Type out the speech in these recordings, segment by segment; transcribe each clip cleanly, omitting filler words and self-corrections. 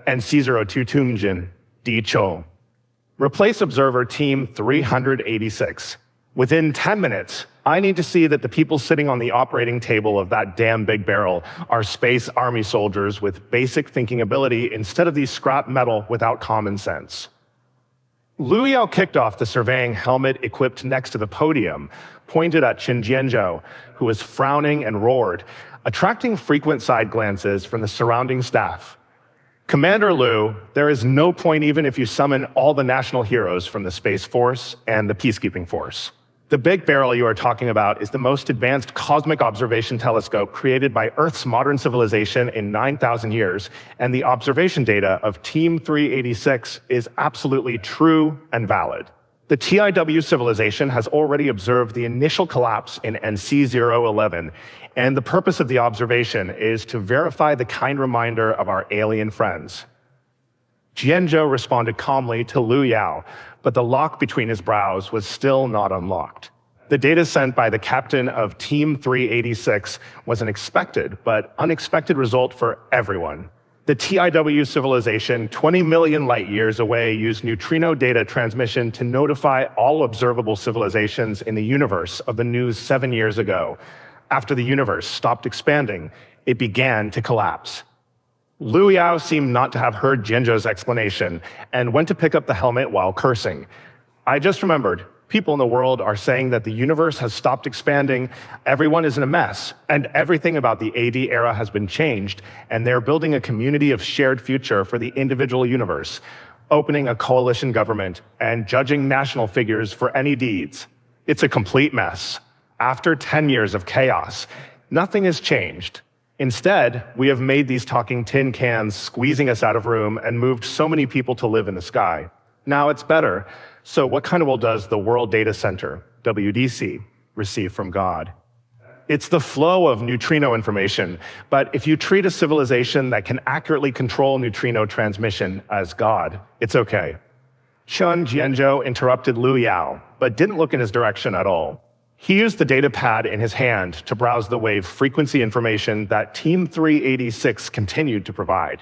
and C02 Tungjin, D. Cho. Replace observer team 386. Within 10 minutes, I need to see that the people sitting on the operating table of that damn big barrel are space army soldiers with basic thinking ability instead of these scrap metal without common sense. Liu Yao kicked off the surveying helmet equipped next to the podium, pointed at Qin Jianzhou, who was frowning and roared, attracting frequent side glances from the surrounding staff. Commander Liu, there is no point even if you summon all the national heroes from the Space Force and the Peacekeeping Force. The big barrel you are talking about is the most advanced cosmic observation telescope created by Earth's modern civilization in 9,000 years, and the observation data of Team 386 is absolutely true and valid. The TIW civilization has already observed the initial collapse in NC011, and the purpose of the observation is to verify the kind reminder of our alien friends. Jianzhou responded calmly to Liu Yao, but the lock between his brows was still not unlocked. The data sent by the captain of Team 386 was an expected but unexpected result for everyone. The TIW civilization 20 million light years away used neutrino data transmission to notify all observable civilizations in the universe of the news 7 years ago. After the universe stopped expanding, it began to collapse. Liu Yao seemed not to have heard Jianzhou's explanation and went to pick up the helmet while cursing. I just remembered, people in the world are saying that the universe has stopped expanding, everyone is in a mess, and everything about the AD era has been changed, and they're building a community of shared future for the individual universe, opening a coalition government, and judging national figures for any deeds. It's a complete mess. After 10 years of chaos, nothing has changed. Instead, we have made these talking tin cans squeezing us out of room and moved so many people to live in the sky. Now it's better. So what kind of will does the World Data Center, WDC, receive from God? It's the flow of neutrino information, but if you treat a civilization that can accurately control neutrino transmission as God, it's okay. Qin Jianzhou interrupted Liu Yao, but didn't look in his direction at all. He used the data pad in his hand to browse the wave frequency information that Team 386 continued to provide.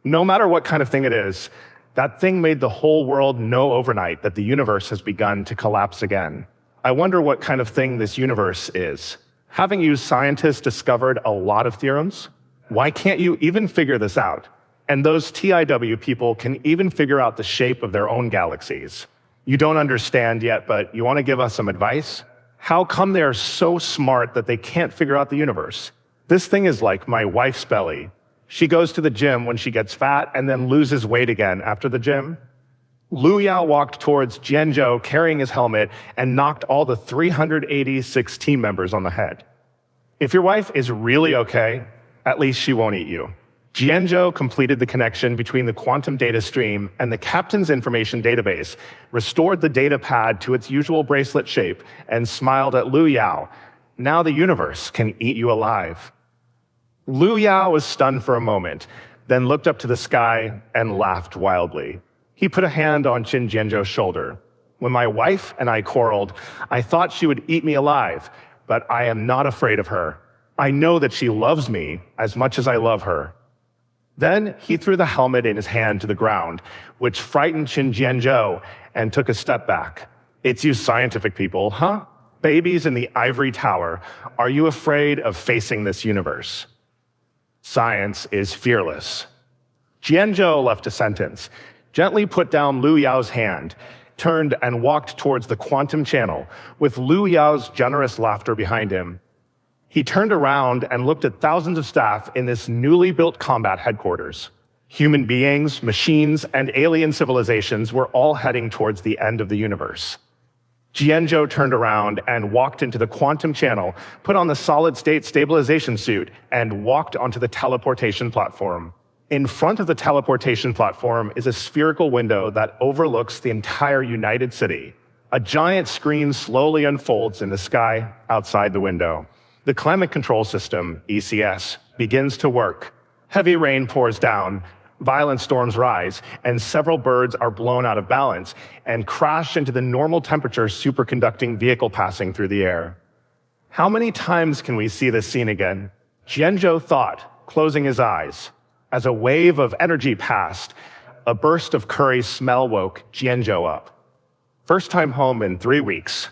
No matter what kind of thing it is, that thing made the whole world know overnight that the universe has begun to collapse again. I wonder what kind of thing this universe is. Having you scientists discovered a lot of theorems? Why can't you even figure this out? And those TIW people can even figure out the shape of their own galaxies. You don't understand yet, but you want to give us some advice? How come they are so smart that they can't figure out the universe? This thing is like my wife's belly. She goes to the gym when she gets fat and then loses weight again after the gym. Liu Yao walked towards Jianzhou carrying his helmet and knocked all the 386 team members on the head. If your wife is really okay, at least she won't eat you. Jianzhou completed the connection between the quantum data stream and the captain's information database, restored the data pad to its usual bracelet shape, and smiled at Liu Yao. Now the universe can eat you alive. Liu Yao was stunned for a moment, then looked up to the sky and laughed wildly. He put a hand on Qin Jianzhou's shoulder. When my wife and I quarreled, I thought she would eat me alive, but I am not afraid of her. I know that she loves me as much as I love her. Then he threw the helmet in his hand to the ground, which frightened Qin Jianzhou and took a step back. It's you scientific people, huh? Babies in the ivory tower, are you afraid of facing this universe? Science is fearless. Jianzhou left a sentence, gently put down Liu Yao's hand, turned and walked towards the quantum channel, with Liu Yao's generous laughter behind him. He turned around and looked at thousands of staff in this newly built combat headquarters. Human beings, machines, and alien civilizations were all heading towards the end of the universe. Jianzhou turned around and walked into the quantum channel, put on the solid-state stabilization suit, and walked onto the teleportation platform. In front of the teleportation platform is a spherical window that overlooks the entire United City. A giant screen slowly unfolds in the sky outside the window. The climate control system, ECS, begins to work. Heavy rain pours down, violent storms rise, and several birds are blown out of balance and crash into the normal temperature superconducting vehicle passing through the air. How many times can we see this scene again? Jianzhou thought, closing his eyes. As a wave of energy passed, a burst of curry smell woke Jianzhou up. First time home in 3 weeks.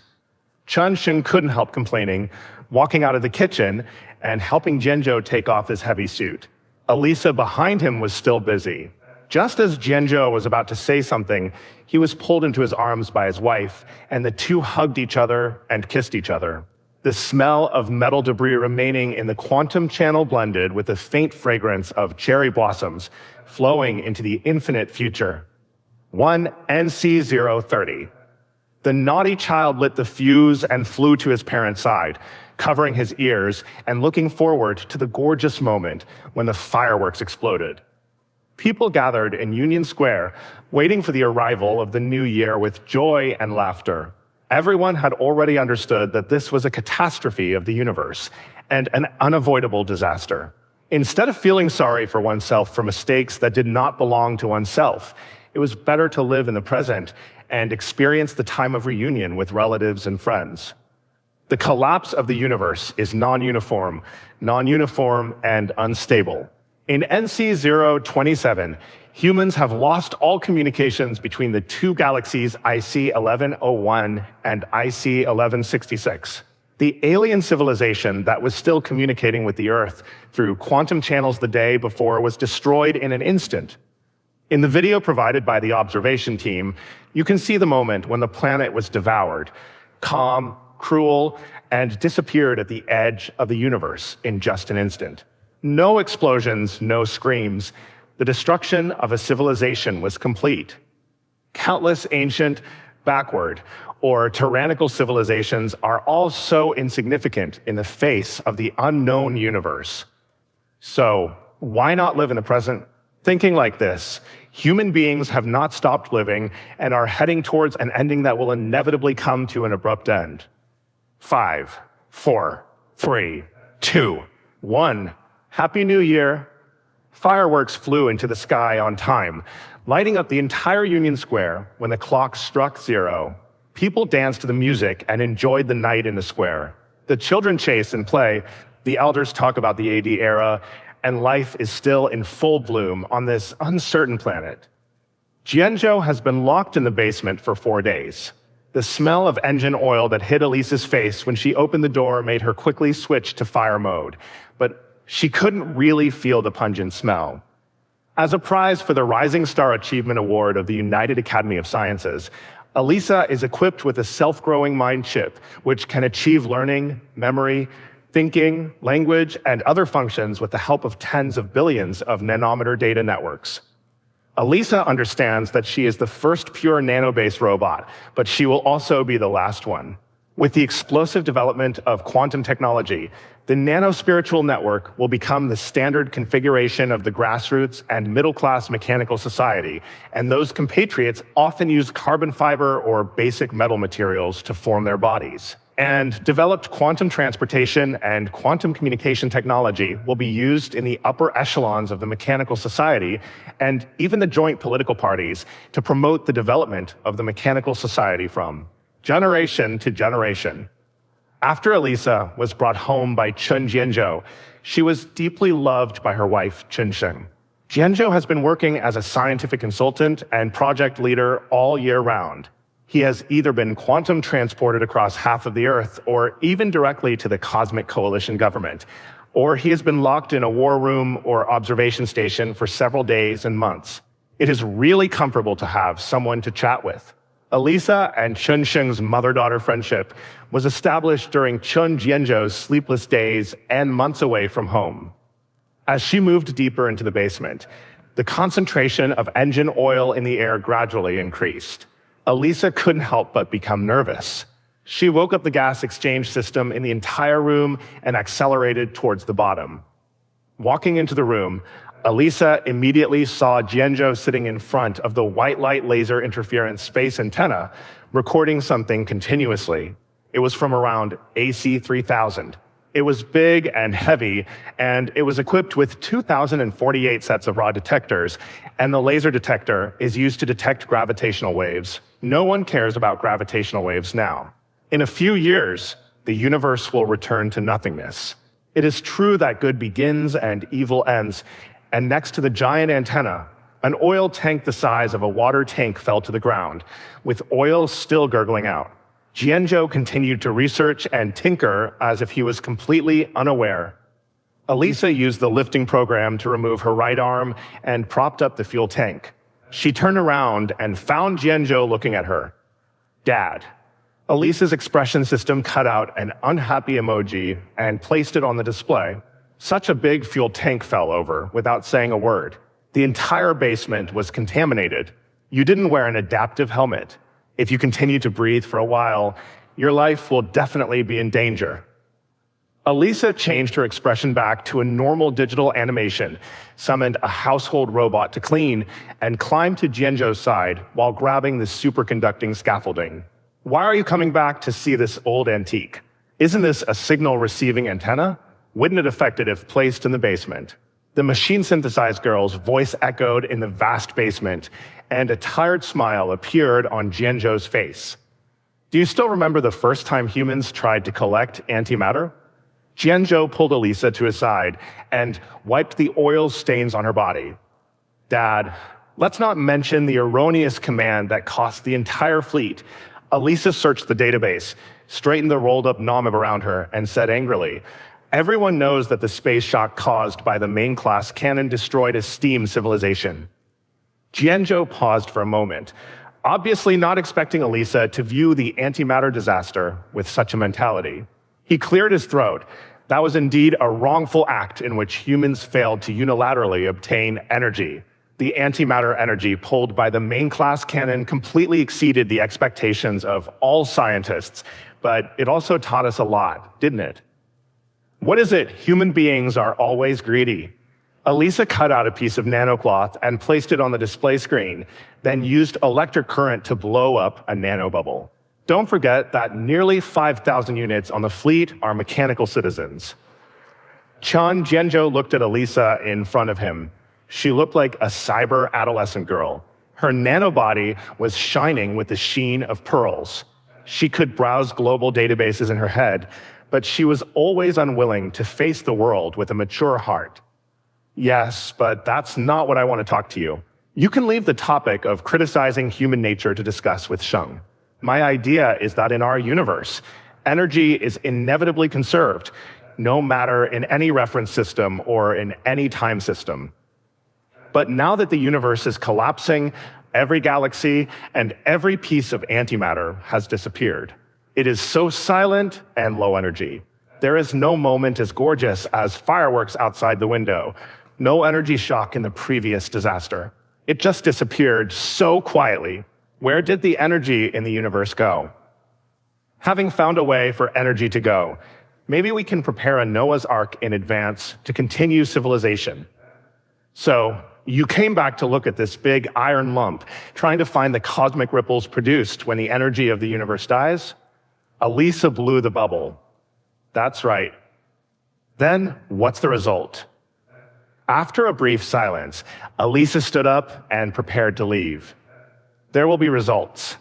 Chun Sheng couldn't help complaining, walking out of the kitchen and helping Jianzhou take off his heavy suit. Elisa behind him was still busy. Just as Jianzhou was about to say something, he was pulled into his arms by his wife, and the two hugged each other and kissed each other. The smell of metal debris remaining in the quantum channel blended with the faint fragrance of cherry blossoms flowing into the infinite future. 1 NC030. The naughty child lit the fuse and flew to his parents' side, covering his ears and looking forward to the gorgeous moment when the fireworks exploded. People gathered in Union Square, waiting for the arrival of the new year with joy and laughter. Everyone had already understood that this was a catastrophe of the universe and an unavoidable disaster. Instead of feeling sorry for oneself for mistakes that did not belong to oneself, it was better to live in the present and experience the time of reunion with relatives and friends. The collapse of the universe is non-uniform and unstable. In NC027, humans have lost all communications between the two galaxies IC1101 and IC1166. The alien civilization that was still communicating with the Earth through quantum channels the day before was destroyed in an instant. In the video provided by the observation team, you can see the moment when the planet was devoured, calm, cruel, and disappeared at the edge of the universe in just an instant. No explosions, no screams. The destruction of a civilization was complete. Countless ancient, backward, or tyrannical civilizations are all so insignificant in the face of the unknown universe. So, why not live in the present? Thinking like this, human beings have not stopped living and are heading towards an ending that will inevitably come to an abrupt end. 5, 4, 3, 2, 1. Happy New Year. Fireworks flew into the sky on time, lighting up the entire Union Square when the clock struck 0. People danced to the music and enjoyed the night in the square. The children chase and play, the elders talk about the AD era, and life is still in full bloom on this uncertain planet. Jianzhou has been locked in the basement for 4 days. The smell of engine oil that hit Elisa's face when she opened the door made her quickly switch to fire mode, but she couldn't really feel the pungent smell. As a prize for the Rising Star Achievement Award of the United Academy of Sciences, Elisa is equipped with a self-growing mind chip, which can achieve learning, memory, thinking, language, and other functions with the help of tens of billions of nanometer data networks. Elisa understands that she is the first pure nano-based robot, but she will also be the last one. With the explosive development of quantum technology, the nano-spiritual network will become the standard configuration of the grassroots and middle-class mechanical society, and those compatriots often use carbon fiber or basic metal materials to form their bodies. And developed quantum transportation and quantum communication technology will be used in the upper echelons of the mechanical society and even the joint political parties to promote the development of the mechanical society from generation to generation. After Elisa was brought home by Chun Jianzhou, she was deeply loved by her wife, Chun Sheng. Jianzhou has been working as a scientific consultant and project leader all year round. He has either been quantum transported across half of the Earth or even directly to the Cosmic Coalition government, or he has been locked in a war room or observation station for several days and months. It is really comfortable to have someone to chat with. Elisa and Chun Sheng's mother-daughter friendship was established during Chun Jianzhou's sleepless days and months away from home. As she moved deeper into the basement, the concentration of engine oil in the air gradually increased. Elisa couldn't help but become nervous. She woke up the gas exchange system in the entire room and accelerated towards the bottom. Walking into the room, Elisa immediately saw Jianzhou sitting in front of the white light laser interference space antenna, recording something continuously. It was from around AC3000. It was big and heavy, and it was equipped with 2,048 sets of raw detectors, and the laser detector is used to detect gravitational waves. No one cares about gravitational waves now. In a few years, the universe will return to nothingness. It is true that good begins and evil ends, and next to the giant antenna, an oil tank the size of a water tank fell to the ground, with oil still gurgling out. Jianzhou continued to research and tinker as if he was completely unaware. Elisa used the lifting program to remove her right arm and propped up the fuel tank. She turned around and found Jianzhou looking at her. Dad. Elisa's expression system cut out an unhappy emoji and placed it on the display. Such a big fuel tank fell over without saying a word. The entire basement was contaminated. You didn't wear an adaptive helmet. If you continue to breathe for a while, your life will definitely be in danger. Elisa changed her expression back to a normal digital animation, summoned a household robot to clean, and climbed to Jianzhou's side while grabbing the superconducting scaffolding. Why are you coming back to see this old antique? Isn't this a signal receiving antenna? Wouldn't it affect it if placed in the basement? The machine-synthesized girl's voice echoed in the vast basement, and a tired smile appeared on Jianzhou's face. Do you still remember the first time humans tried to collect antimatter? Jianzhou pulled Elisa to his side and wiped the oil stains on her body. Dad, let's not mention the erroneous command that cost the entire fleet. Elisa searched the database, straightened the rolled-up nomib around her, and said angrily, "Everyone knows that the space shock caused by the main-class cannon destroyed a steam civilization." Jianzhou paused for a moment, obviously not expecting Elisa to view the antimatter disaster with such a mentality. He cleared his throat. That was indeed a wrongful act in which humans failed to unilaterally obtain energy. The antimatter energy pulled by the main-class cannon completely exceeded the expectations of all scientists, but it also taught us a lot, didn't it? What is it? Human beings are always greedy. Elisa cut out a piece of nanocloth and placed it on the display screen, then used electric current to blow up a nanobubble. Don't forget that nearly 5,000 units on the fleet are mechanical citizens. Jianzhou looked at Elisa in front of him. She looked like a cyber adolescent girl. Her nanobody was shining with the sheen of pearls. She could browse global databases in her head, but she was always unwilling to face the world with a mature heart. Yes, but that's not what I want to talk to you. You can leave the topic of criticizing human nature to discuss with Sheng. My idea is that in our universe, energy is inevitably conserved, no matter in any reference system or in any time system. But now that the universe is collapsing, every galaxy and every piece of antimatter has disappeared. It is so silent and low energy. There is no moment as gorgeous as fireworks outside the window, no energy shock in the previous disaster. It just disappeared so quietly. Where did the energy in the universe go? Having found a way for energy to go, maybe we can prepare a Noah's Ark in advance to continue civilization. So, you came back to look at this big iron lump, trying to find the cosmic ripples produced when the energy of the universe dies? Elisa blew the bubble. That's right. Then, what's the result? After a brief silence, Elisa stood up and prepared to leave. There will be results.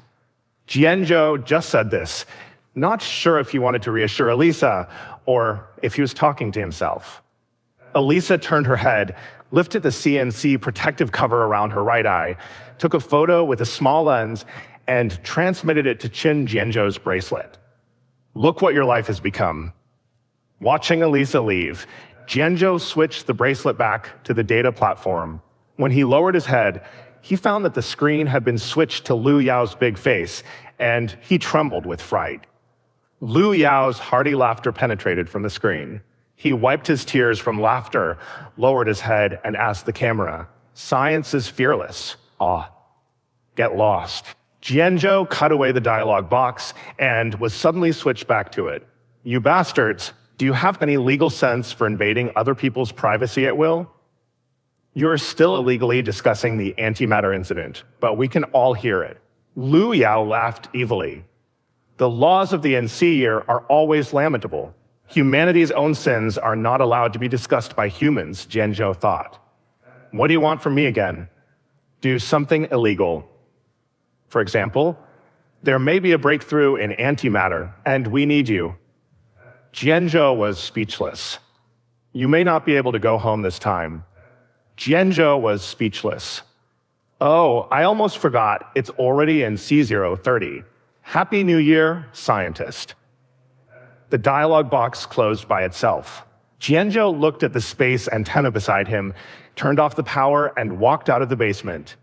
Jianzhou just said this, not sure if he wanted to reassure Elisa or if he was talking to himself. Elisa turned her head, lifted the CNC protective cover around her right eye, took a photo with a small lens, and transmitted it to Qin Jianzhou's bracelet. Look what your life has become. Watching Elisa leave, Jianzhou switched the bracelet back to the data platform. When he lowered his head, he found that the screen had been switched to Lu Yao's big face, and he trembled with fright. Lu Yao's hearty laughter penetrated from the screen. He wiped his tears from laughter, lowered his head, and asked the camera, "Science is fearless. Get lost." Jianzhou cut away the dialogue box and was suddenly switched back to it. "You bastards, do you have any legal sense for invading other people's privacy at will? You're still illegally discussing the antimatter incident, but we can all hear it." Lu Yao laughed evilly. "The laws of the NC here are always lamentable. Humanity's own sins are not allowed to be discussed by humans," Jianzhou thought. "What do you want from me again? Do something illegal. For example, there may be a breakthrough in antimatter, and we need you." Jianzhou was speechless. "You may not be able to go home this time. Jianzhou was speechless. Oh, I almost forgot. It's already in C030. Happy New Year, scientist. The dialog box closed by itself. Jianzhou looked at the space antenna beside him, turned off the power, and walked out of the basement.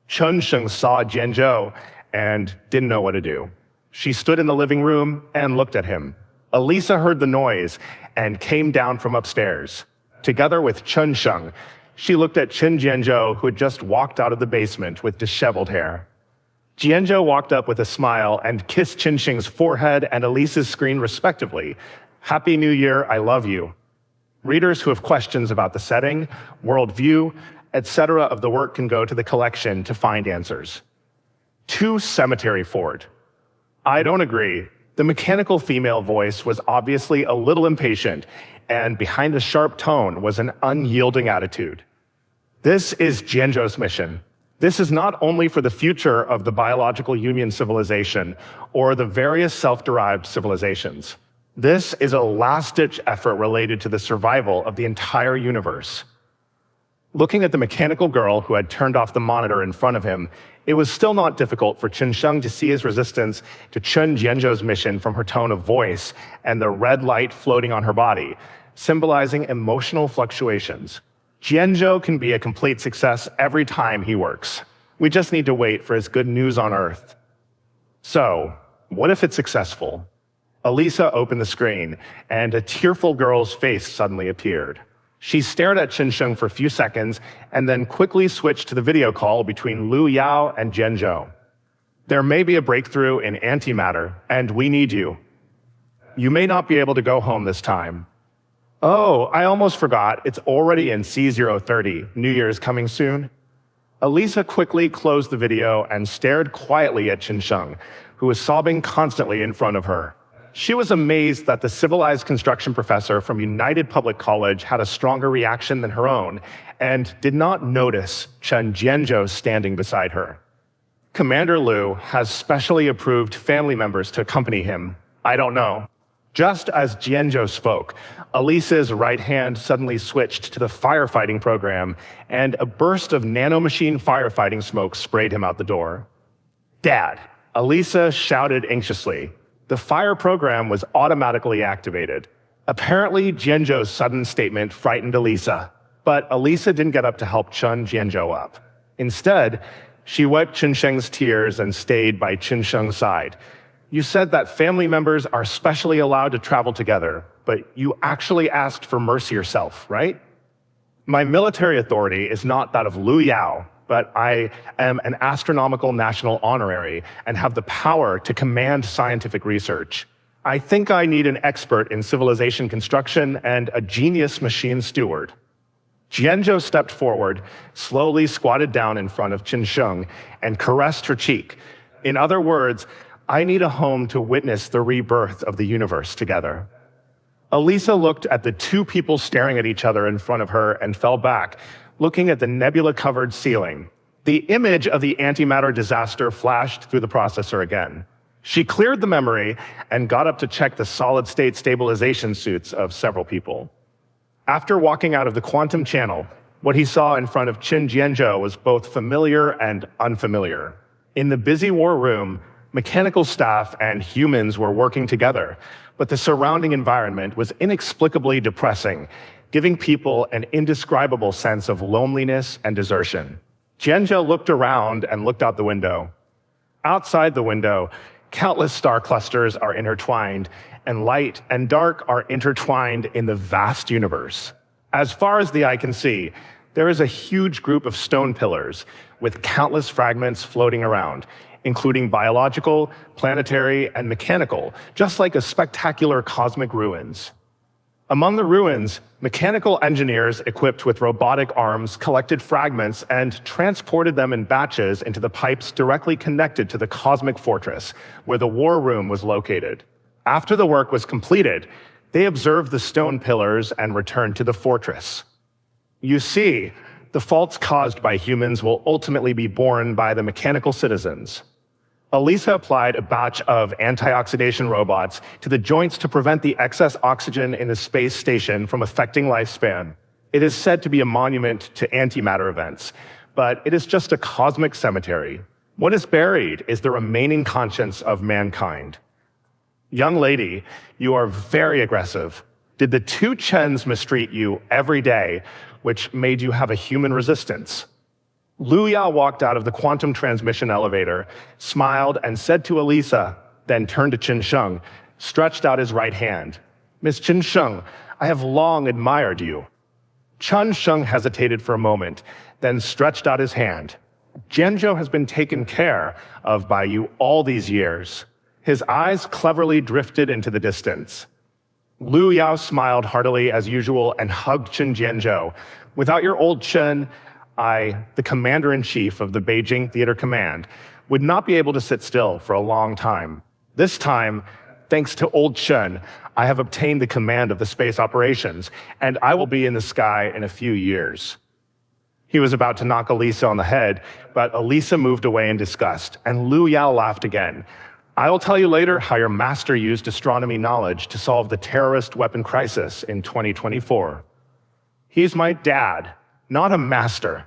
Chen Sheng saw Jianzhou and didn't know what to do. She stood in the living room and looked at him. Elisa heard the noise and came down from upstairs. Together with Chen Sheng, she looked at Chen Jianzhou, who had just walked out of the basement with disheveled hair. Jianzhou walked up with a smile and kissed Chen Sheng's forehead and Elisa's screen respectively. Happy New Year, I love you. Readers who have questions about the setting, worldview, etc. of the work can go to the collection to find answers. 2 Cemetery Fort. I don't agree. The mechanical female voice was obviously a little impatient, and behind the sharp tone was an unyielding attitude. This is Jianzhou's mission. This is not only for the future of the biological union civilization or the various self-derived civilizations. This is a last-ditch effort related to the survival of the entire universe. Looking at the mechanical girl who had turned off the monitor in front of him, it was still not difficult for Chen Sheng to see his resistance to Chen Jianzhou's mission from her tone of voice and the red light floating on her body, symbolizing emotional fluctuations. Jianzhou can be a complete success every time he works. We just need to wait for his good news on Earth. So, what if it's successful? Elisa opened the screen, and a tearful girl's face suddenly appeared. She stared at Chen Sheng for a few seconds and then quickly switched to the video call between Lu Yao and Jianzhou. There may be a breakthrough in antimatter, and we need you. You may not be able to go home this time. Oh, I almost forgot. It's already in C030. New Year's coming soon. Elisa quickly closed the video and stared quietly at Chen Sheng, who was sobbing constantly in front of her. She was amazed that the civilized construction professor from United Public College had a stronger reaction than her own and did not notice Chen Jianzhou standing beside her. Commander Liu has specially approved family members to accompany him. I don't know. Just as Jianzhou spoke, Elisa's right hand suddenly switched to the firefighting program, and a burst of nanomachine firefighting smoke sprayed him out the door. Dad, Elisa shouted anxiously. The fire program was automatically activated. Apparently, Jianzhou's sudden statement frightened Elisa, but Elisa didn't get up to help Chen Jianzhou up. Instead, she wiped Chen Sheng's tears and stayed by Chen Sheng's side. You said that family members are specially allowed to travel together, but you actually asked for mercy yourself, right? My military authority is not that of Lu Yao, but I am an astronomical national honorary and have the power to command scientific research. I think I need an expert in civilization construction and a genius machine steward. Jianzhou stepped forward, slowly squatted down in front of Chen Sheng, and caressed her cheek. In other words, I need a home to witness the rebirth of the universe together. Elisa looked at the 2 people staring at each other in front of her and fell back, looking at the nebula-covered ceiling. The image of the antimatter disaster flashed through the processor again. She cleared the memory and got up to check the solid-state stabilization suits of several people. After walking out of the quantum channel, what he saw in front of Chen Jianzhou was both familiar and unfamiliar. In the busy war room, mechanical staff and humans were working together, but the surrounding environment was inexplicably depressing, giving people an indescribable sense of loneliness and desertion. Jianzhou looked around and looked out the window. Outside the window, countless star clusters are intertwined, and light and dark are intertwined in the vast universe. As far as the eye can see, there is a huge group of stone pillars with countless fragments floating around, including biological, planetary, and mechanical, just like a spectacular cosmic ruins. Among the ruins, mechanical engineers equipped with robotic arms collected fragments and transported them in batches into the pipes directly connected to the cosmic fortress, where the war room was located. After the work was completed, they observed the stone pillars and returned to the fortress. You see, the faults caused by humans will ultimately be borne by the mechanical citizens. Elisa applied a batch of antioxidation robots to the joints to prevent the excess oxygen in the space station from affecting lifespan. It is said to be a monument to antimatter events, but it is just a cosmic cemetery. What is buried is the remaining conscience of mankind. Young lady, you are very aggressive. Did the two Chens mistreat you every day, which made you have a human resistance? Lu Yao walked out of the quantum transmission elevator, smiled, and said to Elisa, then turned to Qin Sheng, stretched out his right hand. Miss Qin Sheng, I have long admired you. Qin Sheng hesitated for a moment, then stretched out his hand. Jianzhou has been taken care of by you all these years. His eyes cleverly drifted into the distance. Lu Yao smiled heartily as usual and hugged Chen Jianzhou. Without your old Chen, I, the commander-in-chief of the Beijing Theater Command, would not be able to sit still for a long time. This time, thanks to old Chen, I have obtained the command of the space operations, and I will be in the sky in a few years. He was about to knock Elisa on the head, but Elisa moved away in disgust, and Lu Yao laughed again. I will tell you later how your master used astronomy knowledge to solve the terrorist weapon crisis in 2024. He's my dad, not a master.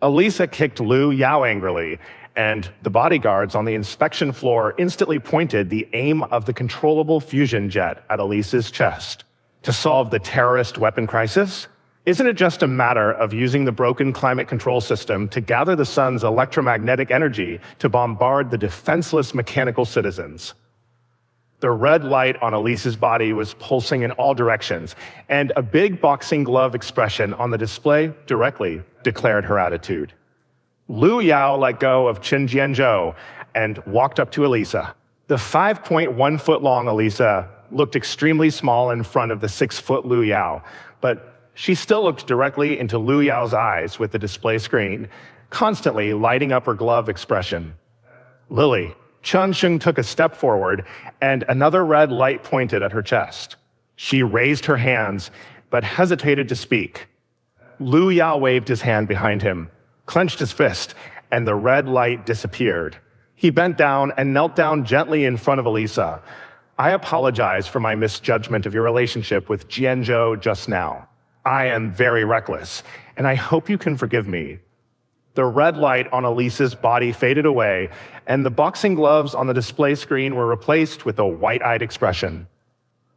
Elisa kicked Lu Yao angrily, and the bodyguards on the inspection floor instantly pointed the aim of the controllable fusion jet at Elisa's chest. To solve the terrorist weapon crisis? Isn't it just a matter of using the broken climate control system to gather the sun's electromagnetic energy to bombard the defenseless mechanical citizens? The red light on Elisa's body was pulsing in all directions, and a big boxing glove expression on the display directly declared her attitude. Lu Yao let go of Chen Jianzhou and walked up to Elisa. The 5.1-foot-long Elisa looked extremely small in front of the 6-foot Lu Yao, but she still looked directly into Lu Yao's eyes with the display screen, constantly lighting up her glove expression. Lily, Chen Sheng took a step forward, and another red light pointed at her chest. She raised her hands, but hesitated to speak. Lu Yao waved his hand behind him, clenched his fist, and the red light disappeared. He bent down and knelt down gently in front of Elisa. I apologize for my misjudgment of your relationship with Jianzhou just now. I am very reckless, and I hope you can forgive me. The red light on Elisa's body faded away, and the boxing gloves on the display screen were replaced with a white-eyed expression.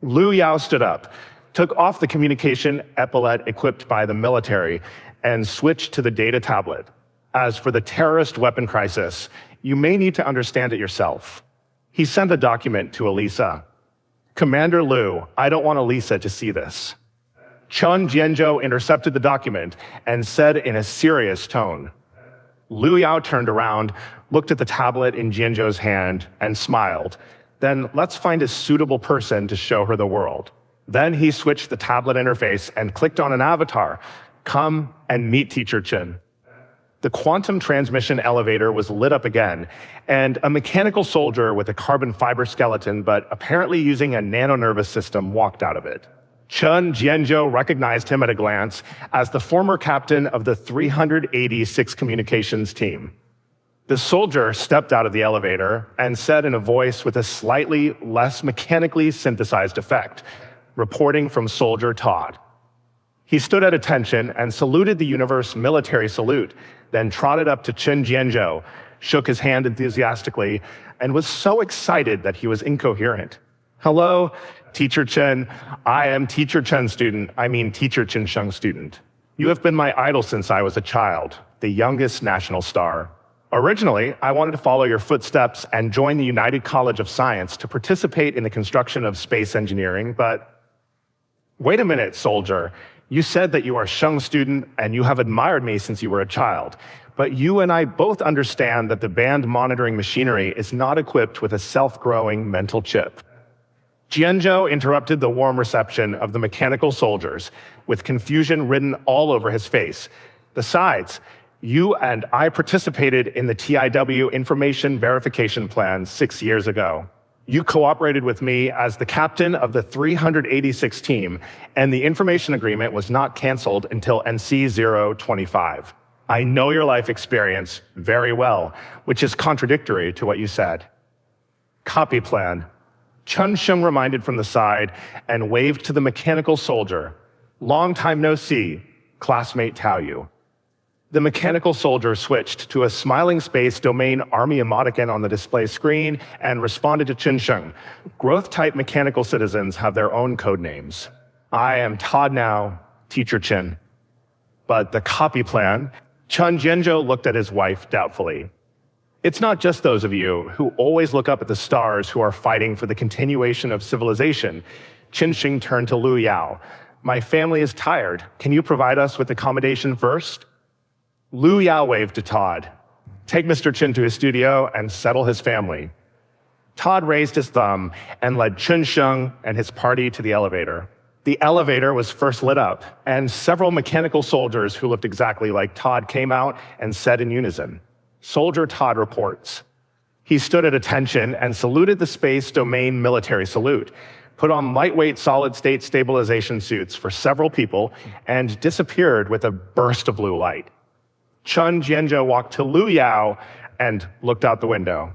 Lu Yao stood up, took off the communication epaulette equipped by the military, and switched to the data tablet. As for the terrorist weapon crisis, you may need to understand it yourself. He sent a document to Elisa. Commander Lu, I don't want Elisa to see this. Chen Jianzhou intercepted the document and said in a serious tone. Lu Yao turned around, looked at the tablet in Jianzhou's hand, and smiled. Then let's find a suitable person to show her the world. Then he switched the tablet interface and clicked on an avatar. Come and meet Teacher Chen. The quantum transmission elevator was lit up again, and a mechanical soldier with a carbon fiber skeleton, but apparently using a nano-nervous system, walked out of it. Chen Jianzhou recognized him at a glance as the former captain of the 386 communications team. The soldier stepped out of the elevator and said in a voice with a slightly less mechanically synthesized effect, reporting from Soldier Todd. He stood at attention and saluted the universe military salute, then trotted up to Chen Jianzhou, shook his hand enthusiastically, and was so excited that he was incoherent. Hello, Teacher Chen. I am Teacher Chen student. Teacher Qin Sheng student. You have been my idol since I was a child, the youngest national star. Originally, I wanted to follow your footsteps and join the United College of Science to participate in the construction of space engineering, but wait a minute, soldier. You said that you are a Sheng student and you have admired me since you were a child, but you and I both understand that the band monitoring machinery is not equipped with a self-growing mental chip. Jianzhou interrupted the warm reception of the mechanical soldiers, with confusion written all over his face. Besides, you and I participated in the TIW Information Verification Plan 6 years ago. You cooperated with me as the captain of the 386 team, and the information agreement was not canceled until NC 025. I know your life experience very well, which is contradictory to what you said. Copy plan. Chen Sheng reminded from the side and waved to the mechanical soldier. Long time no see. classmate Tao Yu. The mechanical soldier switched to a smiling space domain army emoticon on the display screen and responded to Chen Sheng. Growth-type mechanical citizens have their own code names. I am Todd now, Teacher Chen. But the copy plan, Chun Jianzhou looked at his wife doubtfully. It's not just those of you who always look up at the stars who are fighting for the continuation of civilization. Qin Sheng turned to Lu Yao. My family is tired. Can you provide us with accommodation first? Lu Yao waved to Todd. Take Mr. Qin to his studio and settle his family. Todd raised his thumb and led Chen Sheng and his party to the elevator. The elevator was first lit up, and several mechanical soldiers who looked exactly like Todd came out and said in unison, Soldier Todd reports. He stood at attention and saluted the space domain military salute, put on lightweight solid-state stabilization suits for several people, and disappeared with a burst of blue light. Chun Jianzhou walked to Lu Yao and looked out the window.